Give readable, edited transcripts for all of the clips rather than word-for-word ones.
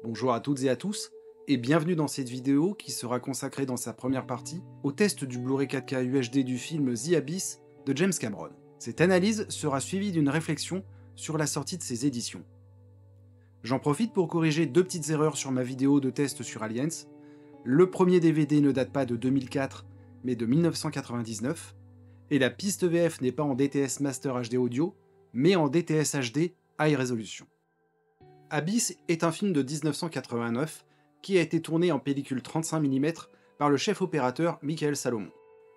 Bonjour à toutes et à tous, et bienvenue dans cette vidéo qui sera consacrée dans sa première partie au test du Blu-ray 4K UHD du film The Abyss de James Cameron. Cette analyse sera suivie d'une réflexion sur la sortie de ces éditions. J'en profite pour corriger deux petites erreurs sur ma vidéo de test sur Aliens. Le premier DVD ne date pas de 2004, mais de 1999, et la piste VF n'est pas en DTS Master HD Audio, mais en DTS HD High Resolution. Abyss est un film de 1989 qui a été tourné en pellicule 35 mm par le chef opérateur Michael Salomon,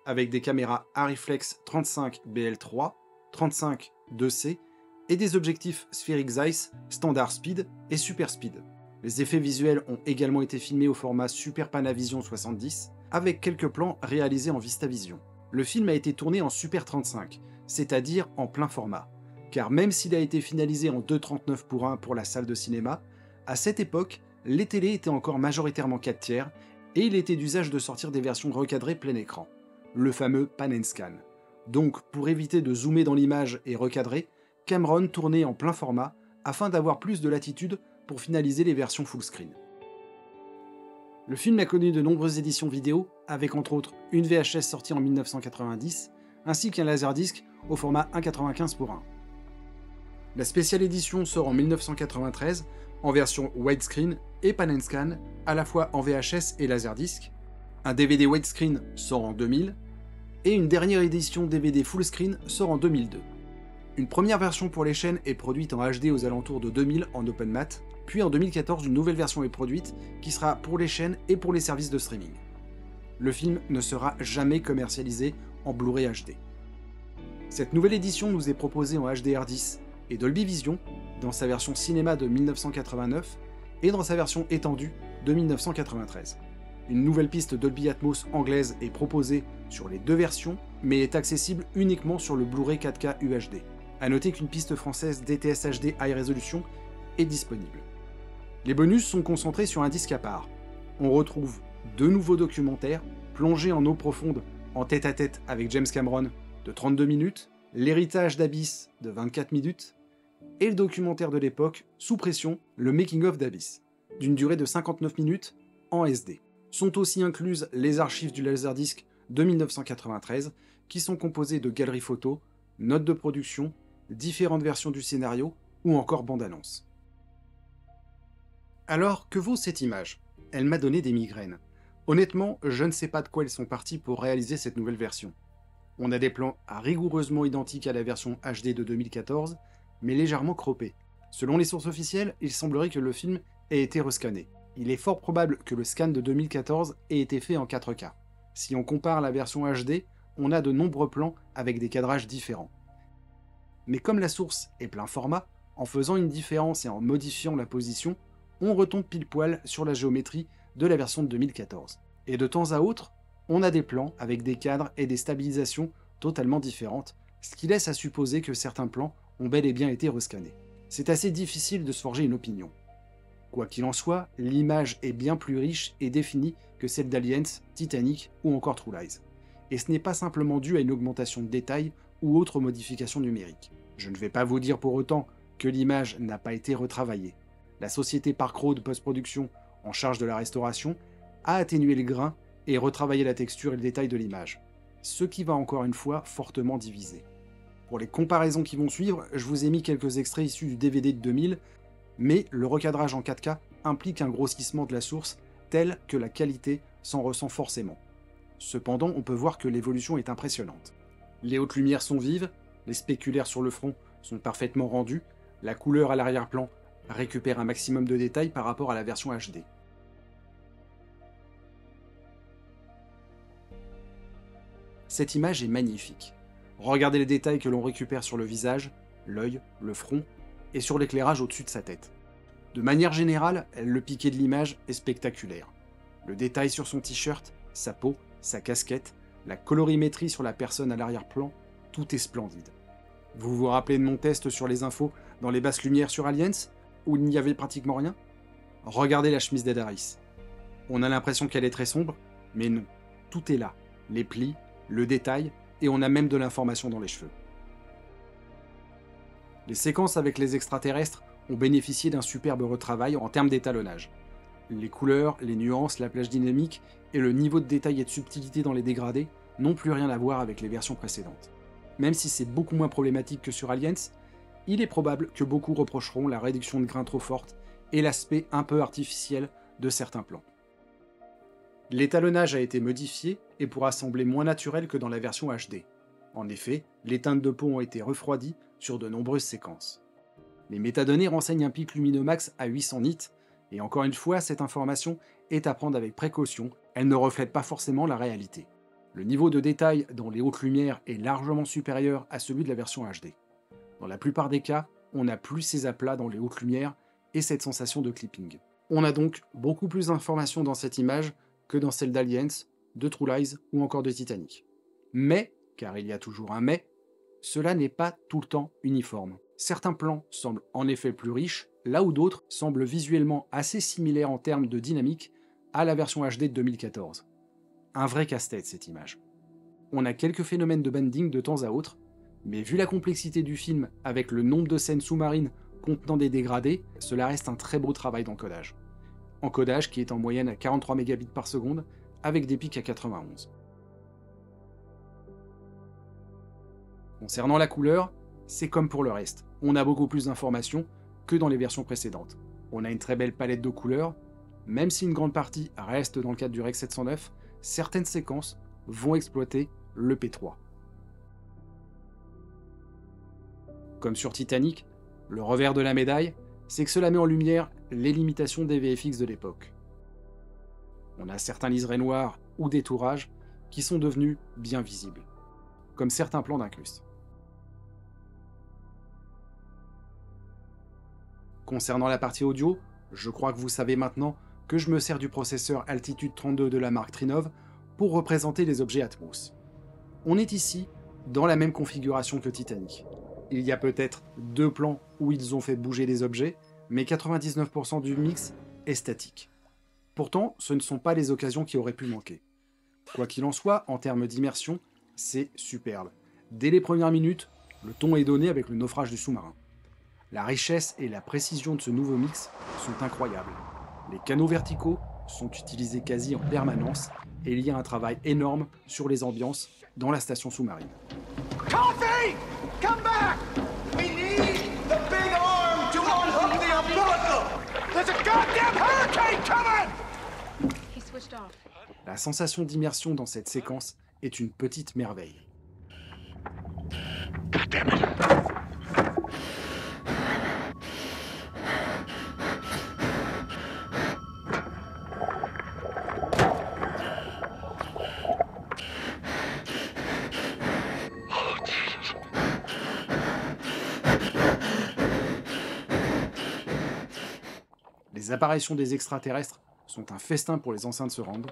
avec des caméras Arriflex 35 BL3, 35 2C et des objectifs Spheric Zeiss Standard Speed et Super Speed. Les effets visuels ont également été filmés au format Super Panavision 70, avec quelques plans réalisés en VistaVision. Le film a été tourné en Super 35, c'est-à-dire en plein format, car même s'il a été finalisé en 2:39:1 pour la salle de cinéma, à cette époque, les télés étaient encore majoritairement 4/3 et il était d'usage de sortir des versions recadrées plein écran, le fameux pan and scan. Donc, pour éviter de zoomer dans l'image et recadrer, Cameron tournait en plein format afin d'avoir plus de latitude pour finaliser les versions full screen. Le film a connu de nombreuses éditions vidéo, avec entre autres une VHS sortie en 1990, ainsi qu'un laserdisc au format 1,95:1. La Special Edition sort en 1993 en version widescreen et pan and scan, à la fois en VHS et laserdisc. Un DVD widescreen sort en 2000 et une dernière édition DVD full screen sort en 2002. Une première version pour les chaînes est produite en HD aux alentours de 2000 en open matte, puis en 2014 une nouvelle version est produite qui sera pour les chaînes et pour les services de streaming. Le film ne sera jamais commercialisé en Blu-ray HD. Cette nouvelle édition nous est proposée en HDR10 et Dolby Vision dans sa version cinéma de 1989 et dans sa version étendue de 1993. Une nouvelle piste Dolby Atmos anglaise est proposée sur les deux versions, mais est accessible uniquement sur le Blu-ray 4K UHD. A noter qu'une piste française DTS HD High Resolution est disponible. Les bonus sont concentrés sur un disque à part. On retrouve deux nouveaux documentaires plongés en eau profonde en tête-à-tête avec James Cameron de 32 minutes, L'héritage d'Abyss de 24 minutes, et le documentaire de l'époque, Sous pression, le making-of d'Abyss, d'une durée de 59 minutes en SD. Sont aussi incluses les archives du Laserdisc de 1993, qui sont composées de galeries photos, notes de production, différentes versions du scénario, ou encore bande-annonce. Alors, que vaut cette image? Elle m'a donné des migraines. Honnêtement, je ne sais pas de quoi ils sont partis pour réaliser cette nouvelle version. On a des plans rigoureusement identiques à la version HD de 2014, mais légèrement croppés. Selon les sources officielles, il semblerait que le film ait été rescanné. Il est fort probable que le scan de 2014 ait été fait en 4K. Si on compare la version HD, on a de nombreux plans avec des cadrages différents. Mais comme la source est plein format, en faisant une différence et en modifiant la position, on retombe pile poil sur la géométrie de la version de 2014. Et de temps à autre, on a des plans avec des cadres et des stabilisations totalement différentes, ce qui laisse à supposer que certains plans ont bel et bien été rescannés. C'est assez difficile de se forger une opinion. Quoi qu'il en soit, l'image est bien plus riche et définie que celle d'Aliens, Titanic ou encore True Lies. Et ce n'est pas simplement dû à une augmentation de détails ou autre modification numérique. Je ne vais pas vous dire pour autant que l'image n'a pas été retravaillée. La société Park Road Post-Production, en charge de la restauration, a atténué le grain et retravaillé la texture et le détail de l'image, ce qui va encore une fois fortement diviser. Pour les comparaisons qui vont suivre, je vous ai mis quelques extraits issus du DVD de 2000, mais le recadrage en 4K implique un grossissement de la source tel que la qualité s'en ressent forcément. Cependant, on peut voir que l'évolution est impressionnante. Les hautes lumières sont vives, les spéculaires sur le front sont parfaitement rendus, la couleur à l'arrière-plan récupère un maximum de détails par rapport à la version HD. Cette image est magnifique. Regardez les détails que l'on récupère sur le visage, l'œil, le front, et sur l'éclairage au-dessus de sa tête. De manière générale, le piqué de l'image est spectaculaire. Le détail sur son t-shirt, sa peau, sa casquette, la colorimétrie sur la personne à l'arrière-plan, tout est splendide. Vous vous rappelez de mon test sur les infos dans les basses lumières sur Aliens, où il n'y avait pratiquement rien? Regardez la chemise d'Ed Harris. On a l'impression qu'elle est très sombre, mais non, tout est là. Les plis, le détail, et on a même de l'information dans les cheveux. Les séquences avec les extraterrestres ont bénéficié d'un superbe retravail en termes d'étalonnage. Les couleurs, les nuances, la plage dynamique et le niveau de détail et de subtilité dans les dégradés n'ont plus rien à voir avec les versions précédentes. Même si c'est beaucoup moins problématique que sur Aliens, il est probable que beaucoup reprocheront la réduction de grains trop forte et l'aspect un peu artificiel de certains plans. L'étalonnage a été modifié et pourra sembler moins naturel que dans la version HD. En effet, les teintes de peau ont été refroidies sur de nombreuses séquences. Les métadonnées renseignent un pic lumineux max à 800 nits, et encore une fois, cette information est à prendre avec précaution, elle ne reflète pas forcément la réalité. Le niveau de détail dans les hautes lumières est largement supérieur à celui de la version HD. Dans la plupart des cas, on n'a plus ces aplats dans les hautes lumières et cette sensation de clipping. On a donc beaucoup plus d'informations dans cette image que dans celle d'Aliens, de True Lies ou encore de Titanic. Mais, car il y a toujours un mais, cela n'est pas tout le temps uniforme. Certains plans semblent en effet plus riches, là où d'autres semblent visuellement assez similaires en termes de dynamique à la version HD de 2014. Un vrai casse-tête cette image. On a quelques phénomènes de bending de temps à autre, mais vu la complexité du film avec le nombre de scènes sous-marines contenant des dégradés, cela reste un très beau travail d'encodage. Encodage qui est en moyenne à 43 mégabits par seconde, avec des pics à 91. Concernant la couleur, c'est comme pour le reste, on a beaucoup plus d'informations que dans les versions précédentes. On a une très belle palette de couleurs, même si une grande partie reste dans le cadre du Rec 709, certaines séquences vont exploiter le P3. Comme sur Titanic, le revers de la médaille, c'est que cela met en lumière les limitations des VFX de l'époque. On a certains liserés noirs ou des tourages qui sont devenus bien visibles, comme certains plans d'incruste. Concernant la partie audio, je crois que vous savez maintenant que je me sers du processeur Altitude 32 de la marque Trinov pour représenter les objets Atmos. On est ici dans la même configuration que Titanic. Il y a peut-être 2 plans où ils ont fait bouger des objets, mais 99% du mix est statique. Pourtant, ce ne sont pas les occasions qui auraient pu manquer. Quoi qu'il en soit, en termes d'immersion, c'est superbe. Dès les premières minutes, le ton est donné avec le naufrage du sous-marin. La richesse et la précision de ce nouveau mix sont incroyables. Les canaux verticaux sont utilisés quasi en permanence et il y a un travail énorme sur les ambiances dans la station sous-marine. Coffee! Come back! We need the big arm to unhook the umbilical! There's a goddamn hurricane coming! He switched off. La sensation d'immersion dans cette séquence est une petite merveille. Les apparitions des extraterrestres sont un festin pour les anciens de se rendre.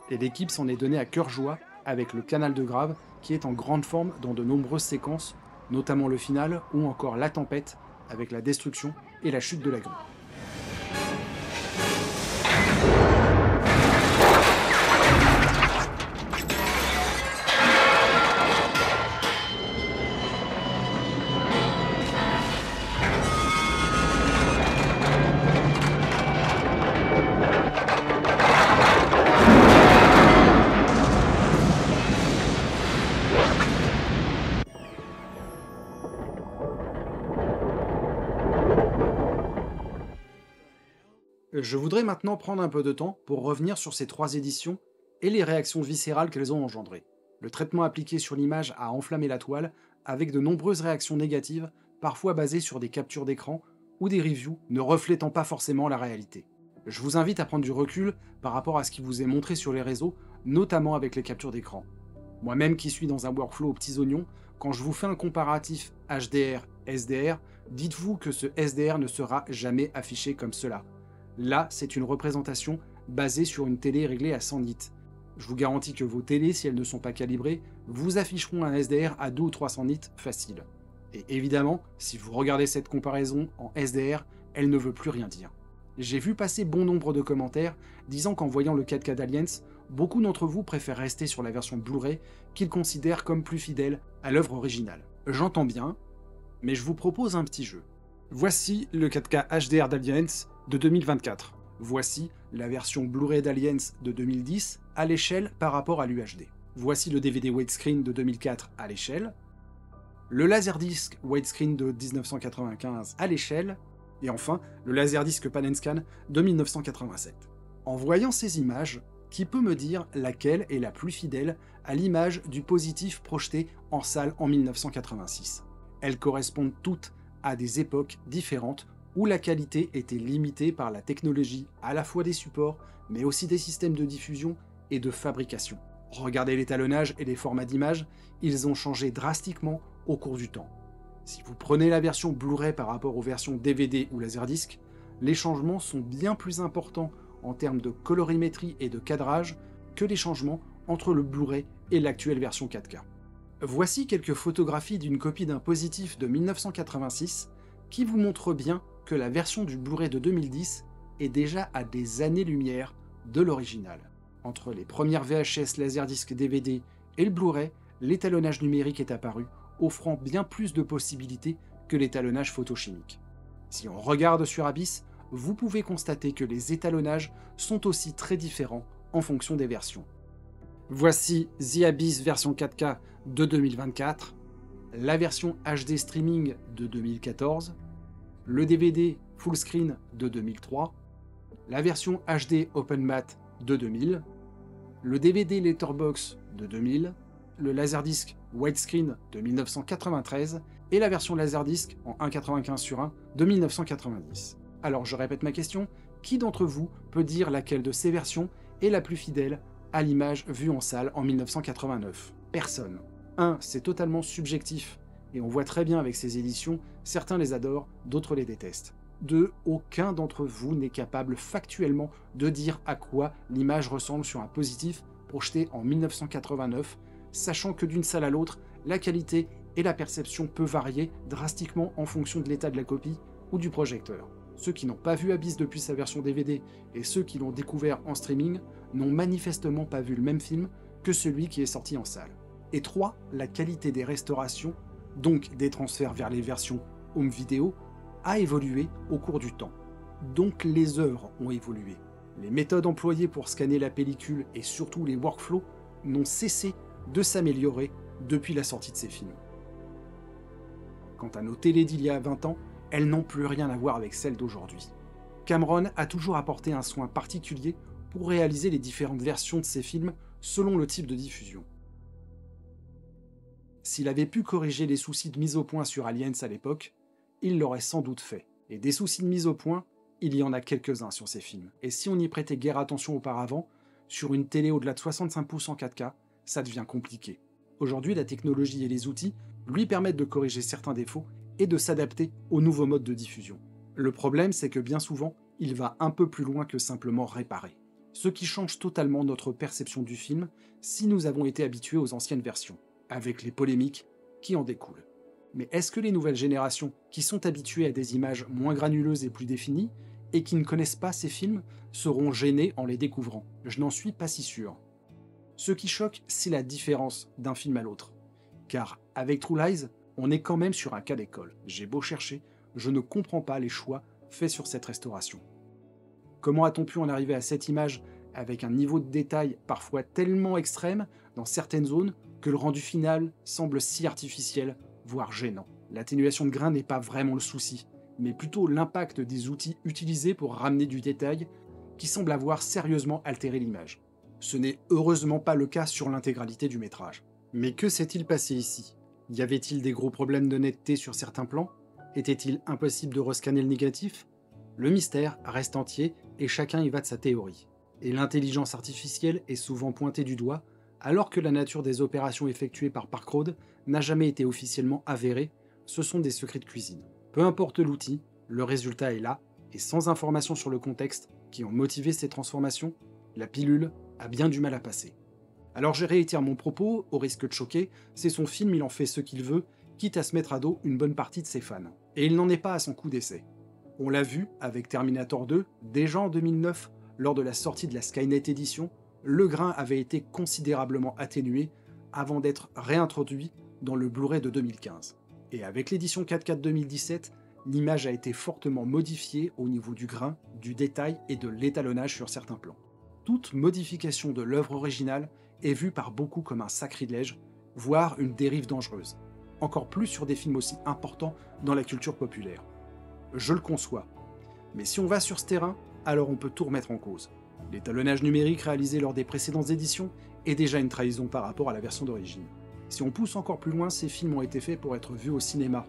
Et l'équipe s'en est donnée à cœur joie avec le canal de Grave qui est en grande forme dans de nombreuses séquences, notamment le final ou encore la tempête avec la destruction et la chute de la grue. Je voudrais maintenant prendre un peu de temps pour revenir sur ces 3 éditions et les réactions viscérales qu'elles ont engendrées. Le traitement appliqué sur l'image a enflammé la toile, avec de nombreuses réactions négatives, parfois basées sur des captures d'écran ou des reviews ne reflétant pas forcément la réalité. Je vous invite à prendre du recul par rapport à ce qui vous est montré sur les réseaux, notamment avec les captures d'écran. Moi-même qui suis dans un workflow aux petits oignons, quand je vous fais un comparatif HDR-SDR, dites-vous que ce SDR ne sera jamais affiché comme cela. Là, c'est une représentation basée sur une télé réglée à 100 nits. Je vous garantis que vos télés, si elles ne sont pas calibrées, vous afficheront un SDR à 200 ou 300 nits facile. Et évidemment, si vous regardez cette comparaison en SDR, elle ne veut plus rien dire. J'ai vu passer bon nombre de commentaires disant qu'en voyant le 4K d'Aliens, beaucoup d'entre vous préfèrent rester sur la version Blu-ray qu'ils considèrent comme plus fidèle à l'œuvre originale. J'entends bien, mais je vous propose un petit jeu. Voici le 4K HDR d'Aliens de 2024. Voici la version Blu-ray d'Aliens de 2010 à l'échelle par rapport à l'UHD. Voici le DVD widescreen de 2004 à l'échelle, le Laserdisc widescreen de 1995 à l'échelle, et enfin le Laserdisc Pan and Scan de 1987. En voyant ces images, qui peut me dire laquelle est la plus fidèle à l'image du positif projeté en salle en 1986 ? Elles correspondent toutes à des époques différentes où la qualité était limitée par la technologie à la fois des supports, mais aussi des systèmes de diffusion et de fabrication. Regardez l'étalonnage et les formats d'images, ils ont changé drastiquement au cours du temps. Si vous prenez la version Blu-ray par rapport aux versions DVD ou Laserdisc, les changements sont bien plus importants en termes de colorimétrie et de cadrage que les changements entre le Blu-ray et l'actuelle version 4K. Voici quelques photographies d'une copie d'un positif de 1986 qui vous montrent bien que la version du Blu-ray de 2010 est déjà à des années-lumière de l'original. Entre les premières VHS Laserdisc DVD et le Blu-ray, l'étalonnage numérique est apparu, offrant bien plus de possibilités que l'étalonnage photochimique. Si on regarde sur Abyss, vous pouvez constater que les étalonnages sont aussi très différents en fonction des versions. Voici The Abyss version 4K de 2024, la version HD streaming de 2014, le DVD full screen de 2003, la version HD OpenMat de 2000, le DVD Letterbox de 2000, le Laserdisc widescreen de 1993 et la version Laserdisc en 1,95/1 de 1990. Alors je répète ma question, qui d'entre vous peut dire laquelle de ces versions est la plus fidèle à l'image vue en salle en 1989 ? Personne. 1. C'est totalement subjectif, et on voit très bien avec ces éditions, certains les adorent, d'autres les détestent. 2. Aucun d'entre vous n'est capable factuellement de dire à quoi l'image ressemble sur un positif projeté en 1989, sachant que d'une salle à l'autre, la qualité et la perception peuvent varier drastiquement en fonction de l'état de la copie ou du projecteur. Ceux qui n'ont pas vu Abyss depuis sa version DVD et ceux qui l'ont découvert en streaming n'ont manifestement pas vu le même film que celui qui est sorti en salle. Et 3. La qualité des restaurations, donc des transferts vers les versions home vidéo, a évolué au cours du temps. Donc les œuvres ont évolué. Les méthodes employées pour scanner la pellicule et surtout les workflows n'ont cessé de s'améliorer depuis la sortie de ces films. Quant à nos télés d'il y a 20 ans, elles n'ont plus rien à voir avec celles d'aujourd'hui. Cameron a toujours apporté un soin particulier pour réaliser les différentes versions de ses films selon le type de diffusion. S'il avait pu corriger les soucis de mise au point sur Aliens à l'époque, il l'aurait sans doute fait. Et des soucis de mise au point, il y en a quelques-uns sur ces films. Et si on n'y prêtait guère attention auparavant, sur une télé au-delà de 65 pouces en 4K, ça devient compliqué. Aujourd'hui, la technologie et les outils lui permettent de corriger certains défauts et de s'adapter aux nouveaux modes de diffusion. Le problème, c'est que bien souvent, il va un peu plus loin que simplement réparer. Ce qui change totalement notre perception du film si nous avons été habitués aux anciennes versions, avec les polémiques qui en découlent. Mais est-ce que les nouvelles générations, qui sont habituées à des images moins granuleuses et plus définies, et qui ne connaissent pas ces films, seront gênées en les découvrant ? Je n'en suis pas si sûr. Ce qui choque, c'est la différence d'un film à l'autre. Car avec True Lies, on est quand même sur un cas d'école. J'ai beau chercher, je ne comprends pas les choix faits sur cette restauration. Comment a-t-on pu en arriver à cette image avec un niveau de détail parfois tellement extrême dans certaines zones que le rendu final semble si artificiel, voire gênant. L'atténuation de grain n'est pas vraiment le souci, mais plutôt l'impact des outils utilisés pour ramener du détail qui semble avoir sérieusement altéré l'image. Ce n'est heureusement pas le cas sur l'intégralité du métrage. Mais que s'est-il passé ici ? Y avait-il des gros problèmes de netteté sur certains plans ? Était-il impossible de rescanner le négatif ? Le mystère reste entier et chacun y va de sa théorie. Et l'intelligence artificielle est souvent pointée du doigt, alors que la nature des opérations effectuées par Park Road n'a jamais été officiellement avérée, ce sont des secrets de cuisine. Peu importe l'outil, le résultat est là, Et sans information sur le contexte qui ont motivé ces transformations, la pilule a bien du mal à passer. Alors je réitère mon propos, au risque de choquer, c'est son film, il en fait ce qu'il veut, quitte à se mettre à dos une bonne partie de ses fans. Et il n'en est pas à son coup d'essai. On l'a vu avec Terminator 2, déjà en 2009, lors de la sortie de la Skynet Edition, le grain avait été considérablement atténué avant d'être réintroduit dans le Blu-ray de 2015. Et avec l'édition 4K 2017, l'image a été fortement modifiée au niveau du grain, du détail et de l'étalonnage sur certains plans. Toute modification de l'œuvre originale est vue par beaucoup comme un sacrilège, voire une dérive dangereuse. Encore plus sur des films aussi importants dans la culture populaire. Je le conçois. Mais si on va sur ce terrain, alors on peut tout remettre en cause. L'étalonnage numérique réalisé lors des précédentes éditions est déjà une trahison par rapport à la version d'origine. Si on pousse encore plus loin, ces films ont été faits pour être vus au cinéma,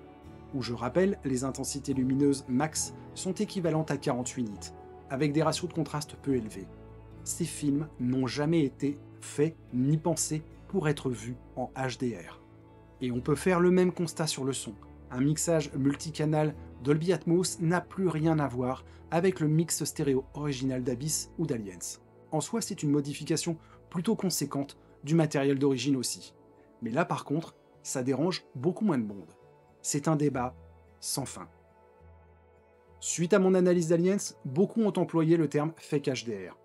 où je rappelle, les intensités lumineuses max sont équivalentes à 48 nits, avec des ratios de contraste peu élevés. Ces films n'ont jamais été faits ni pensés pour être vus en HDR. Et on peut faire le même constat sur le son. Un mixage multicanal Dolby Atmos n'a plus rien à voir avec le mix stéréo original d'Abyss ou d'Aliens. En soi, c'est une modification plutôt conséquente du matériel d'origine aussi. Mais là par contre, ça dérange beaucoup moins de monde. C'est un débat sans fin. Suite à mon analyse d'Aliens, beaucoup ont employé le terme fake HDR.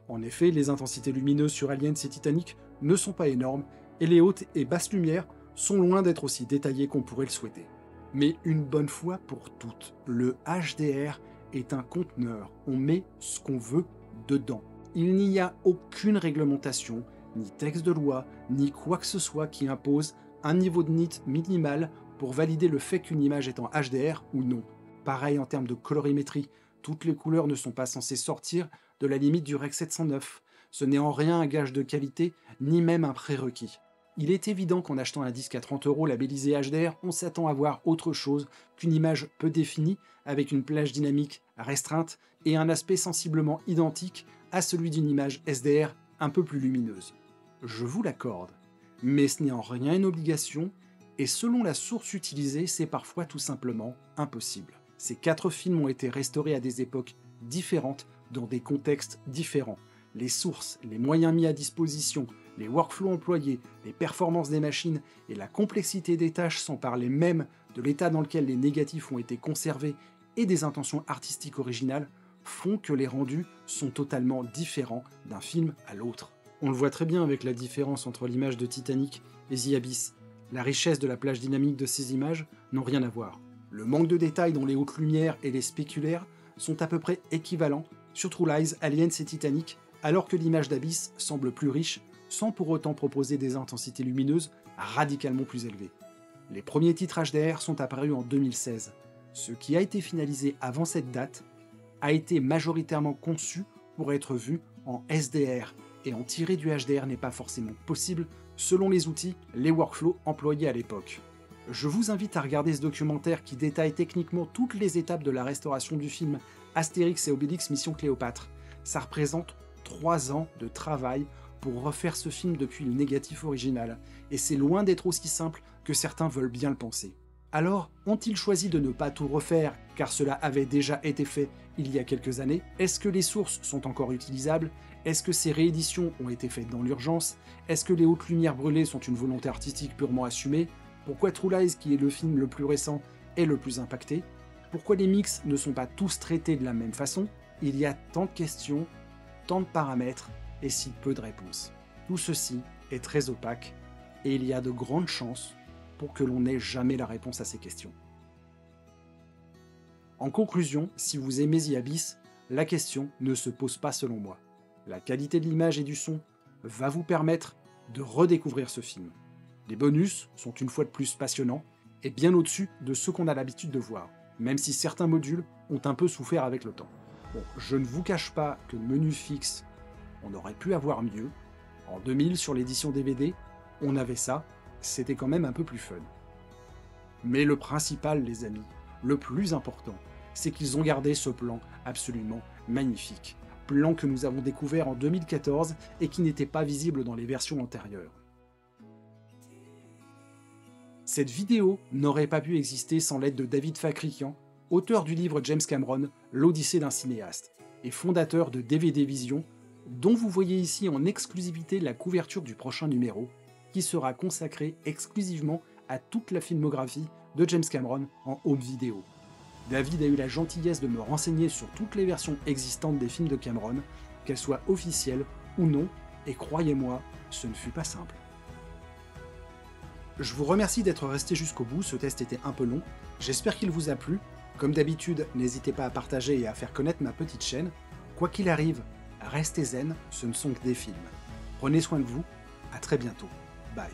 En effet, les intensités lumineuses sur Aliens et Titanic ne sont pas énormes, et les hautes et basses lumières sont loin d'être aussi détaillées qu'on pourrait le souhaiter. Mais une bonne fois pour toutes, le HDR est un conteneur, on met ce qu'on veut dedans. Il n'y a aucune réglementation, ni texte de loi, ni quoi que ce soit qui impose un niveau de nit minimal pour valider le fait qu'une image est en HDR ou non. Pareil en termes de colorimétrie, toutes les couleurs ne sont pas censées sortir de la limite du Rec 709. Ce n'est en rien un gage de qualité, ni même un prérequis. Il est évident qu'en achetant un disque à 30 € labellisé HDR, on s'attend à voir autre chose qu'une image peu définie, avec une plage dynamique restreinte et un aspect sensiblement identique à celui d'une image SDR un peu plus lumineuse. Je vous l'accorde, mais ce n'est en rien une obligation, et selon la source utilisée, c'est parfois tout simplement impossible. Ces 4 films ont été restaurés à des époques différentes, dans des contextes différents. Les sources, les moyens mis à disposition, les workflows employés, les performances des machines et la complexité des tâches, sans parler même de l'état dans lequel les négatifs ont été conservés et des intentions artistiques originales, font que les rendus sont totalement différents d'un film à l'autre. On le voit très bien avec la différence entre l'image de Titanic et The Abyss. La richesse de la plage dynamique de ces images n'ont rien à voir. Le manque de détails dans les hautes lumières et les spéculaires sont à peu près équivalents sur True Lies, Aliens et Titanic, alors que l'image d'Abyss semble plus riche, sans pour autant proposer des intensités lumineuses radicalement plus élevées. Les premiers titres HDR sont apparus en 2016. Ce qui a été finalisé avant cette date a été majoritairement conçu pour être vu en SDR, et en tirer du HDR n'est pas forcément possible selon les outils, les workflows employés à l'époque. Je vous invite à regarder ce documentaire qui détaille techniquement toutes les étapes de la restauration du film Astérix et Obélix Mission Cléopâtre. Ça représente 3 ans de travail pour refaire ce film depuis le négatif original, et c'est loin d'être aussi simple que certains veulent bien le penser. Alors, ont-ils choisi de ne pas tout refaire car cela avait déjà été fait il y a quelques années? Est-ce que les sources sont encore utilisables? Est-ce que ces rééditions ont été faites dans l'urgence? Est-ce que les hautes lumières brûlées sont une volonté artistique purement assumée? Pourquoi True Lies, qui est le film le plus récent, est le plus impacté? Pourquoi les mix ne sont pas tous traités de la même façon? Il y a tant de questions, tant de paramètres, et si peu de réponses. Tout ceci est très opaque, et il y a de grandes chances pour que l'on n'ait jamais la réponse à ces questions. En conclusion, si vous aimez The Abyss, la question ne se pose pas selon moi. La qualité de l'image et du son va vous permettre de redécouvrir ce film. Les bonus sont une fois de plus passionnants et bien au-dessus de ceux qu'on a l'habitude de voir, même si certains modules ont un peu souffert avec le temps. Bon, je ne vous cache pas que le menu fixe, on aurait pu avoir mieux. En 2000, sur l'édition DVD, on avait ça, c'était quand même un peu plus fun. Mais le principal, les amis, le plus important, c'est qu'ils ont gardé ce plan absolument magnifique. Plan que nous avons découvert en 2014 et qui n'était pas visible dans les versions antérieures. Cette vidéo n'aurait pas pu exister sans l'aide de David Fakrikian, auteur du livre James Cameron, L'Odyssée d'un cinéaste, et fondateur de DVD Vision, dont vous voyez ici en exclusivité la couverture du prochain numéro, qui sera consacré exclusivement à toute la filmographie de James Cameron en home vidéo. David a eu la gentillesse de me renseigner sur toutes les versions existantes des films de Cameron, qu'elles soient officielles ou non, et croyez-moi, ce ne fut pas simple. Je vous remercie d'être resté jusqu'au bout, ce test était un peu long, j'espère qu'il vous a plu. Comme d'habitude, n'hésitez pas à partager et à faire connaître ma petite chaîne. Quoi qu'il arrive, restez zen, ce ne sont que des films. Prenez soin de vous, à très bientôt, bye.